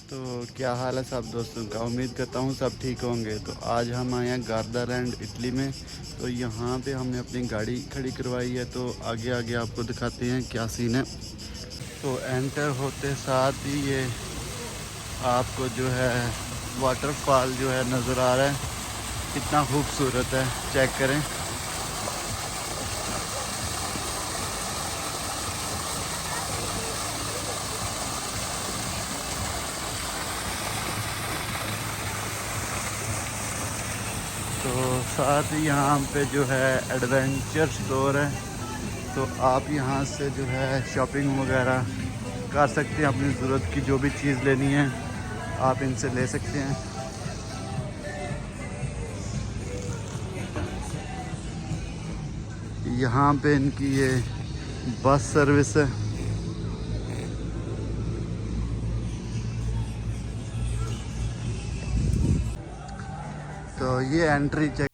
तो क्या हाल है सब दोस्तों का। उम्मीद करता हूँ सब ठीक होंगे। तो आज हम आए हैं गार्दालैंड इटली में। तो यहाँ पे हमने अपनी गाड़ी खड़ी करवाई है। तो आगे आगे आपको दिखाते हैं क्या सीन है। तो एंटर होते साथ ही ये आपको जो है वाटरफॉल जो है नज़र आ रहा है। कितना खूबसूरत है, चेक करें। तो साथ ही यहाँ पे जो है एडवेंचर स्टोर है। तो आप यहाँ से जो है शॉपिंग वगैरह कर सकते हैं। अपनी ज़रूरत की जो भी चीज़ लेनी है आप इनसे ले सकते हैं। यहाँ पे इनकी ये बस सर्विस है। तो ये एंट्री चेक।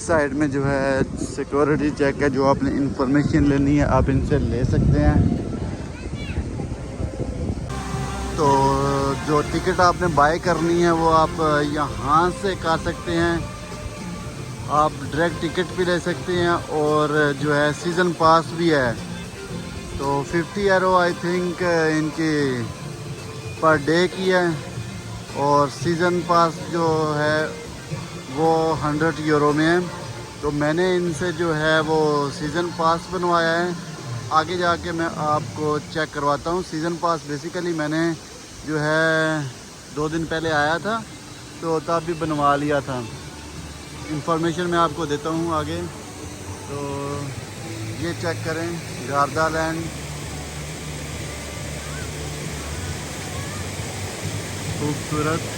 साइड में जो है सिक्योरिटी चेक है। जो आपने इंफॉर्मेशन लेनी है आप इनसे ले सकते हैं। तो जो टिकट आपने बाय करनी है वो आप यहाँ से कर सकते हैं। आप डायरेक्ट टिकट भी ले सकते हैं और जो है सीज़न पास भी है। तो 50 यूरो आई थिंक इनकी पर डे की है। और सीज़न पास जो है वो 100 यूरो में है। तो मैंने इनसे जो है वो सीज़न पास बनवाया है। आगे जाके मैं आपको चेक करवाता हूँ। सीज़न पास बेसिकली मैंने जो है 2 दिन पहले आया था तो तब भी बनवा लिया था। इंफॉर्मेशन मैं आपको देता हूँ आगे। तो ये चेक करें गार्दालैंड, खूबसूरत।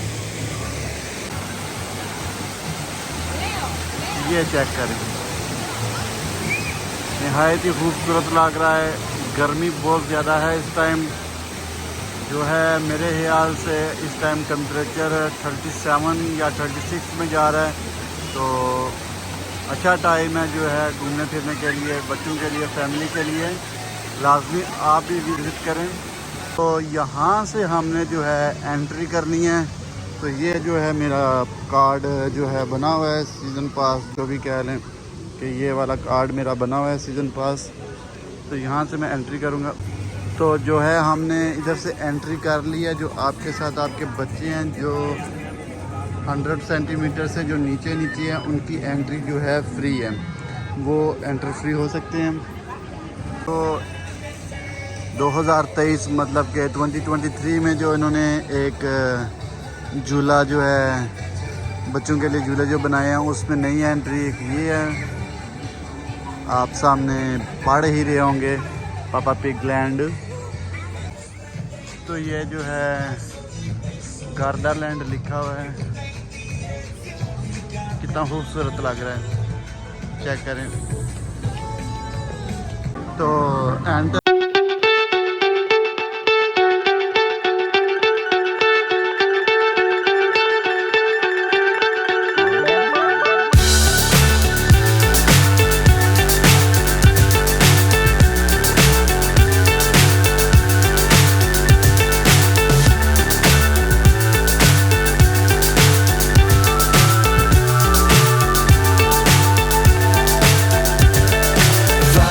ये चेक करें, नहायत ही खूबसूरत लग रहा है। गर्मी बहुत ज़्यादा है इस टाइम। जो है मेरे ख्याल से इस टाइम टेम्परेचर 37 या 36 में जा रहा है। तो अच्छा टाइम है जो है घूमने फिरने के लिए, बच्चों के लिए, फैमिली के लिए। लाजमी आप भी विज़िट करें। तो यहाँ से हमने जो है एंट्री करनी है। तो ये जो है मेरा कार्ड जो है बना हुआ है सीज़न पास, जो भी कह लें कि ये वाला कार्ड मेरा बना हुआ है सीज़न पास। तो यहाँ से मैं एंट्री करूँगा। तो जो है हमने इधर से एंट्री कर लिया। जो आपके साथ आपके बच्चे हैं जो 100 सेंटीमीटर से जो नीचे नीचे हैं उनकी एंट्री जो है फ्री है, वो एंटर फ्री हो सकते हैं। तो 2023 मतलब कि 2023 में जो इन्होंने एक झूला जो है बच्चों के लिए झूले जो बनाए हैं उसमें नई एंट्री एक ये है। आप सामने पढ़ ही रहे होंगे पापा पिग लैंड। तो ये जो है गार्दालैंड लिखा हुआ है। कितना खूबसूरत लग रहा है, चेक करें। तो enter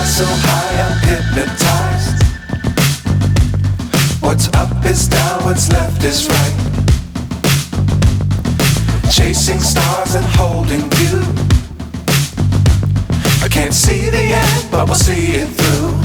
so high I'm hypnotized. What's up is down, what's left is right. Chasing stars and holding you. I can't see the end, but we'll see it through.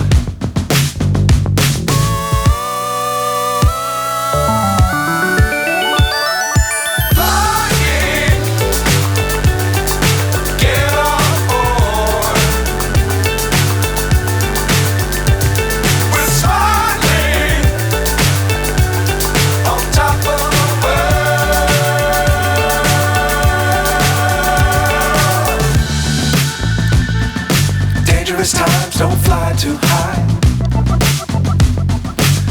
too high.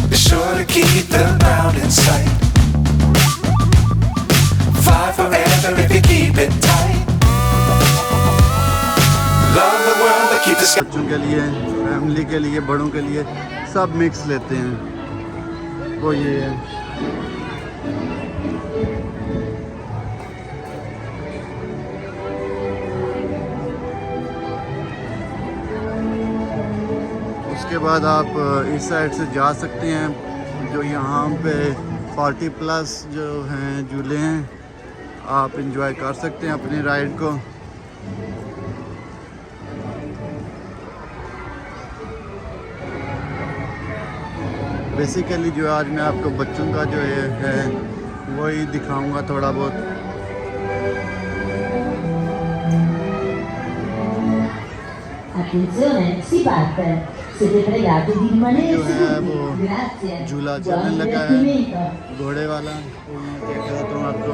Be sure to keep the ground in sight. Fly forever if you keep it tight. Love the world but keep the sky. बच्चों के लिए, family के लिए, बड़ों के लिए सब mix लेते हैं। वो ये है। उसके बाद आप इस साइड से जा सकते हैं। जो यहाँ पे 40+ जो हैं झूले हैं, आप इंजॉय कर सकते हैं अपनी राइड को। बेसिकली जो आज मैं आपको बच्चों का जो है वही दिखाऊंगा थोड़ा बहुत। Attenzione, si parte. Siete pregati di rimanere जो है seduti. वो Grazie. झूला Buon चलने लगा है, divertimento. घोड़े वाला। तो मैं चेक करता हूँ आपको।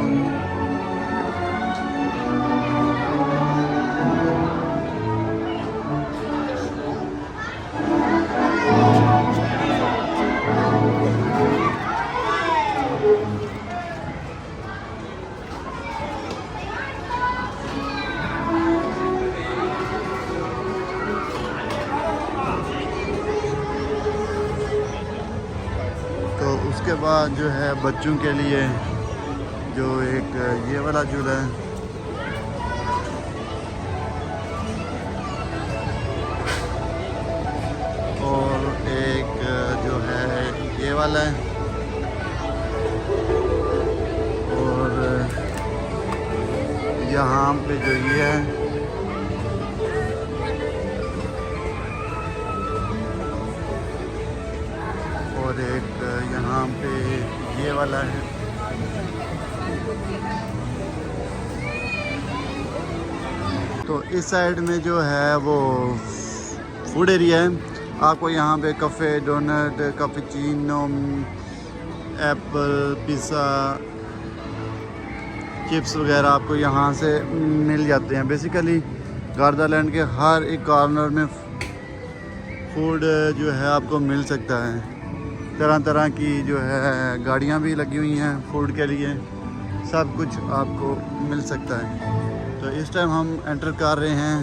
तो उसके बाद जो है बच्चों के लिए जो एक ये वाला झूला है, और एक जो है ये वाला है, और यहाँ पे जो ये है, और एक यहाँ पे ये वाला है। तो इस साइड में जो है वो फूड एरिया है। आपको यहाँ पे cafe, donut, cappuccino, apple, pizza, chips वगैरह आपको यहाँ से मिल जाते हैं। बेसिकली गार्दालैंड के हर एक कॉर्नर में फूड जो है आपको मिल सकता है। तरह तरह की जो है गाड़ियाँ भी लगी हुई हैं फूड के लिए, सब कुछ आपको मिल सकता है। तो इस टाइम हम एंटर कर रहे हैं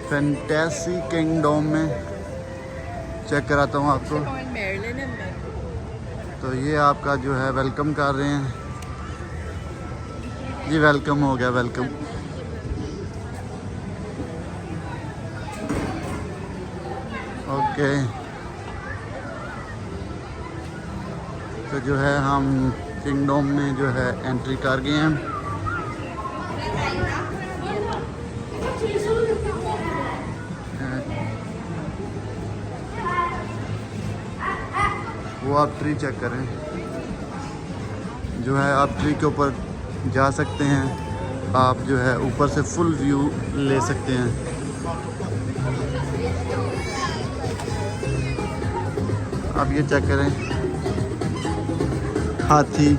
फैंटेसी किंगडम में। चेक कराता हूँ आपको। तो ये आपका जो है वेलकम कर रहे हैं जी। वेलकम हो गया, वेलकम। ओके, तो जो है हम किंगडम में जो है एंट्री कर गए हैं। वो आप ट्री चेक करें, जो है आप ट्री के ऊपर जा सकते हैं। आप जो है ऊपर से फुल व्यू ले सकते हैं। आप ये चेक करें, हाथी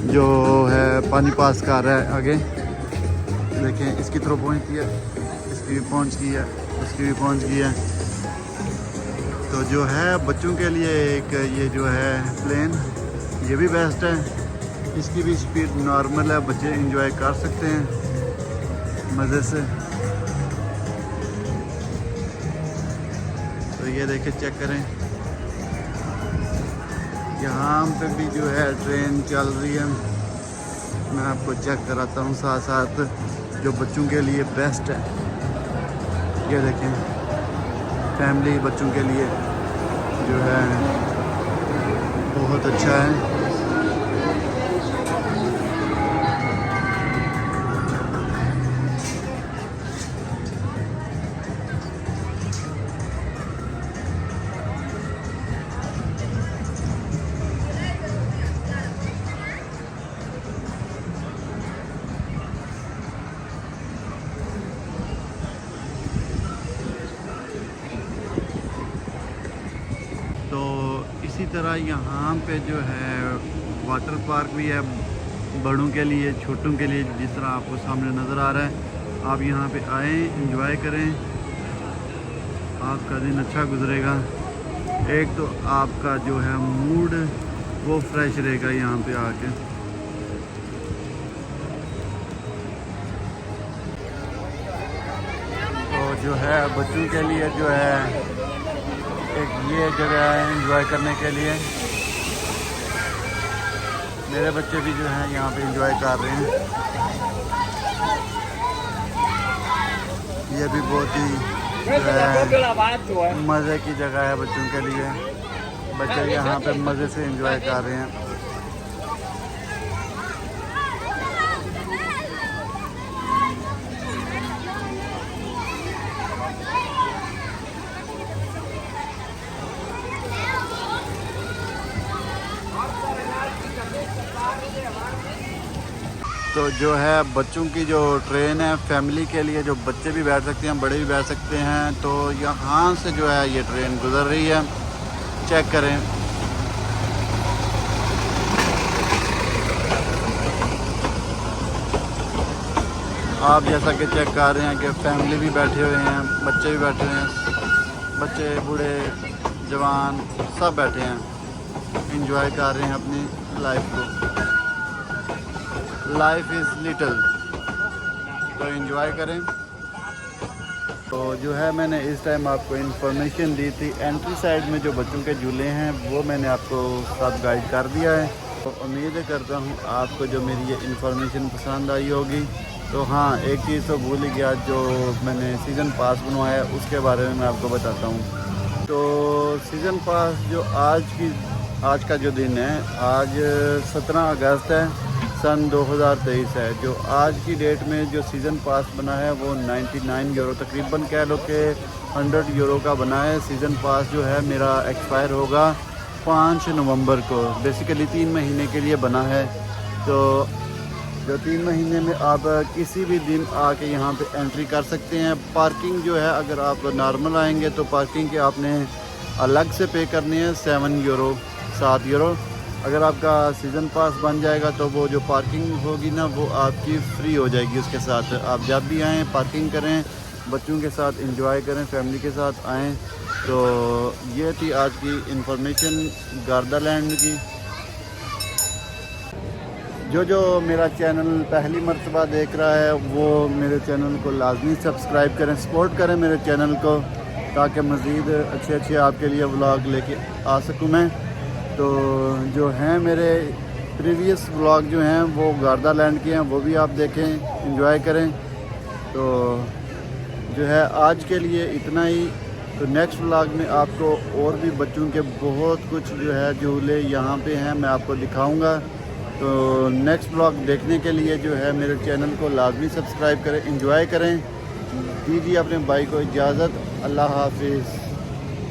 जो है पानी पास कर रहा है आगे। देखें, इसकी तरफ पहुँच गया, इसकी भी पहुँच गई है, उसकी भी पहुँच गई है। तो जो है बच्चों के लिए एक ये जो है प्लेन, ये भी बेस्ट है। इसकी भी स्पीड नॉर्मल है, बच्चे एंजॉय कर सकते हैं मज़े से। तो ये देखें, चेक करें, यहाँ पे भी जो है ट्रेन चल रही है। मैं आपको चेक कराता हूँ साथ साथ, जो बच्चों के लिए बेस्ट है। ये देखें, फैमिली बच्चों के लिए जो है बहुत अच्छा है। तो इसी तरह यहाँ पे जो है वाटर पार्क भी है बड़ों के लिए, छोटों के लिए। जिस तरह आपको सामने नज़र आ रहा है, आप यहाँ पे आएँ, एंजॉय करें। आपका दिन अच्छा गुजरेगा। एक तो आपका जो है मूड वो फ्रेश रहेगा यहाँ पे आके। तो जो है बच्चों के लिए जो है एक ये जगह है एंजॉय करने के लिए। मेरे बच्चे भी जो हैं यहाँ पे एंजॉय कर रहे हैं। ये भी बहुत ही मज़े की जगह है बच्चों के लिए। बच्चे यहाँ पे मज़े से एंजॉय कर रहे हैं। तो जो है बच्चों की जो ट्रेन है फैमिली के लिए, जो बच्चे भी बैठ सकते हैं बड़े भी बैठ सकते हैं। तो यहाँ से जो है ये ट्रेन गुज़र रही है, चेक करें। आप जैसा कि चेक कर रहे हैं कि फैमिली भी बैठे हुए हैं, बच्चे भी बैठे हुए हैं, बच्चे बूढ़े जवान सब बैठे हैं, एंजॉय कर रहे हैं अपनी लाइफ को। लाइफ इज़ लिटिल, तो एंजॉय करें। तो जो है मैंने इस टाइम आपको इन्फॉर्मेशन दी थी। एंट्री साइड में जो बच्चों के झूले हैं वो मैंने आपको सब गाइड कर दिया है। तो उम्मीद करता हूँ आपको जो मेरी ये इन्फॉर्मेशन पसंद आई होगी। तो हाँ, एक चीज़ तो भूल ही गया, जो मैंने सीज़न पास बनवाया है उसके बारे में मैं आपको बताता हूँ। तो सीज़न पास जो आज का जो दिन है, आज 17 अगस्त है सन 2023 है। जो आज की डेट में जो सीज़न पास बना है वो 99 यूरो, तकरीबन कह लो कि 100 यूरो का बना है। सीज़न पास जो है मेरा एक्सपायर होगा 5 नवंबर को। बेसिकली 3 महीने के लिए बना है। तो जो 3 महीने में आप किसी भी दिन आके यहाँ पे एंट्री कर सकते हैं। पार्किंग जो है, अगर आप नॉर्मल आएंगे तो पार्किंग के आपने अलग से पे करनी है 7 यूरो। अगर आपका सीज़न पास बन जाएगा तो वो जो पार्किंग होगी ना वो आपकी फ्री हो जाएगी। उसके साथ आप जब भी आएँ पार्किंग करें, बच्चों के साथ एंजॉय करें, फैमिली के साथ आएँ। तो ये थी आज की इन्फॉर्मेशन गार्डालैंड की। जो मेरा चैनल पहली मर्तबा देख रहा है वो मेरे चैनल को लाजमी सब्सक्राइब करें, सपोर्ट करें मेरे चैनल को, ताकि मज़ीद अच्छे आपके लिए व्लॉग लेके आ सकूँ मैं। तो जो हैं मेरे प्रीवियस व्लॉग जो हैं वो गार्डालैंड के हैं, वो भी आप देखें, एंजॉय करें। तो जो है आज के लिए इतना ही। तो नेक्स्ट व्लॉग में आपको और भी बच्चों के बहुत कुछ जो है झूले यहाँ पे हैं मैं आपको दिखाऊंगा। तो नेक्स्ट व्लॉग देखने के लिए जो है मेरे चैनल को लाजमी सब्सक्राइब करें, एंजॉय करें। दीजिए अपने भाई को इजाज़त। अल्लाह हाफिज़।